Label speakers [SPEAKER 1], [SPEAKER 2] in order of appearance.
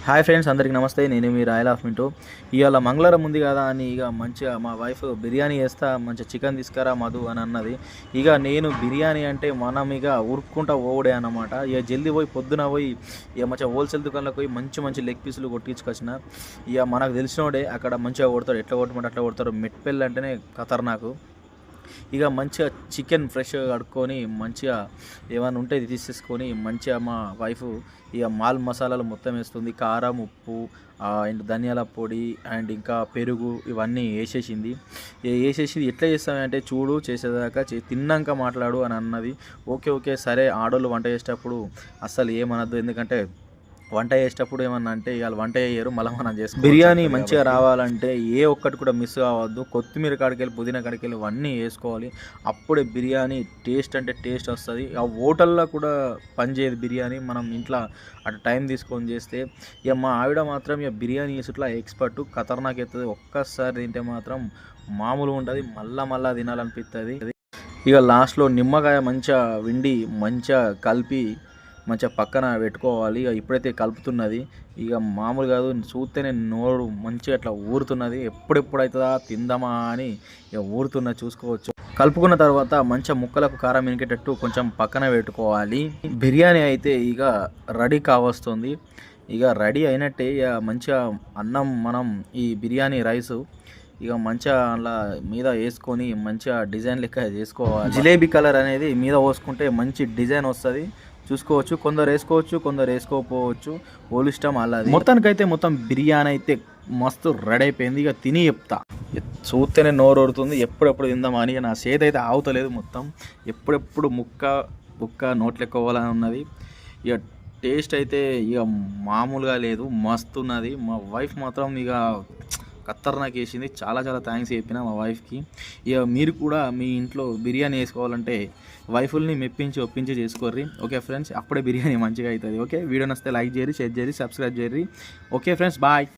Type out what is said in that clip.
[SPEAKER 1] Hi friends, అందరికీ నమస్తే. నేను మీ రాయల్ ఆఫ్ మింటూ. ఇవాళ మంగళవారం ఉంది కదా అని ఇక మంచిగా మా వైఫ్ బిర్యానీ చేస్తా, మంచిగా చికెన్ తీసుకురా మధు అని అన్నది. ఇక నేను బిర్యానీ అంటే మనం ఇక ఉరుక్కుంటా ఓడే అన్నమాట. ఇక జల్దీ పోయి పొద్దున పోయి ఇక మంచిగా హోల్సేల్ దుకాణంలోకి పోయి మంచి మంచి లెగ్ పీసులు కొట్టించుకొచ్చిన. ఇక మనకు తెలిసినోడే అక్కడ మంచిగా కొడతాడు, ఎట్లా కొట్టమంటే అట్లా కొడతారు. మెట్పల్లి అంటేనే ఖతర్నాకు. ఇక మంచిగా చికెన్ ఫ్రెష్గా కడుక్కొని మంచిగా ఏమైనా ఉంటే తీసేసుకొని మంచిగా మా వైఫ్ ఇక మాల్ మసాలాలు మొత్తం వేస్తుంది. కారం, ఉప్పు అండ్ ధనియాల పొడి అండ్ ఇంకా పెరుగు ఇవన్నీ వేసేసింది. వేసేసి ఎట్లా చేస్తామంటే చూడు చేసేదాకా తిన్నాక మాట్లాడు అని అన్నది. ఓకే ఓకే సరే. ఆడోళ్ళు వంట చేసేటప్పుడు అస్సలు ఏమనద్దు, ఎందుకంటే వంట చేసేటప్పుడు ఏమన్నా అంటే ఇవాళ వంట చేయరు, మళ్ళీ మనం చేసుకో. బిర్యానీ మంచిగా రావాలంటే ఏ ఒక్కటి కూడా మిస్ కావద్దు. కొత్తిమీర కాడికెళ్ళి పుదీనా కాడికెళ్ళి ఇవన్నీ వేసుకోవాలి. అప్పుడే బిర్యానీ టేస్ట్ అంటే టేస్ట్ వస్తుంది. ఆ హోటల్లో కూడా పనిచేయదు బిర్యానీ, మనం ఇంట్లో అటు టైం తీసుకొని చేస్తే. ఇక మా ఆవిడ మాత్రం ఇక బిర్యానీ చేసుట్లా ఎక్స్పర్ట్, ఖతర్నాక్ అవుతుంది. ఒక్కసారి తింటే మాత్రం మామూలుగా ఉంటుంది, మళ్ళా తినాలనిపిస్తుంది. ఇక లాస్ట్లో నిమ్మకాయ మంచిగా విండి మంచిగా కలిపి మంచిగా పక్కన పెట్టుకోవాలి. ఇక ఇప్పుడైతే కలుపుతున్నది, ఇక మామూలు కాదు, చూస్తేనే నోరు మంచిగా అట్లా ఊరుతున్నది. ఎప్పుడెప్పుడు అవుతుందా తిందామా అని ఇక ఊరుతున్నది, చూసుకోవచ్చు. కలుపుకున్న తర్వాత మంచిగా ముక్కలకు కారం ఇనికేటట్టు కొంచెం పక్కన పెట్టుకోవాలి. బిర్యానీ అయితే ఇక రెడీ కావస్తుంది. ఇక రెడీ అయినట్టే. ఇక మంచిగా అన్నం మనం ఈ బిర్యానీ రైసు ఇక మంచిగా అలా మీద వేసుకొని మంచిగా డిజైన్ లెక్క చేసుకోవాలి. జిలేబీ కలర్ అనేది మీద పోసుకుంటే మంచి డిజైన్ వస్తుంది, చూసుకోవచ్చు. కొందరు వేసుకోవచ్చు, కొందరు వేసుకోకపోవచ్చు, ఓళ్ళు ఇష్టం అలాది. మొత్తానికైతే మొత్తం బిర్యానీ అయితే మస్తు రెడీ అయిపోయింది. ఇక తిని చెప్తా, చూస్తేనే నోరు ఊరుతుంది. ఎప్పుడెప్పుడు తిందామా అని నా చేతి అయితే ఆగుతలేదు. మొత్తం ఎప్పుడెప్పుడు ముక్క నోట్లెక్కోవాలని ఉన్నది. ఇక టేస్ట్ అయితే ఇక మామూలుగా లేదు, మస్తు ఉన్నది. మా వైఫ్ మాత్రం ఇక ఖతర్నాక్ వేసింది. చాలా థ్యాంక్స్ చెప్పిన మా వైఫ్కి. ఇక మీరు కూడా మీ ఇంట్లో బిర్యానీ వేసుకోవాలంటే వైఫుల్ని ఒప్పించి చేసుకోర్రి. ఓకే ఫ్రెండ్స్, అప్పుడే బిర్యానీ మంచిగా అవుతుంది. ఓకే, వీడియో నచ్చితే లైక్ చేయరు, షేర్ చేయరు, సబ్స్క్రైబ్ చేయరు. Okay friends, bye.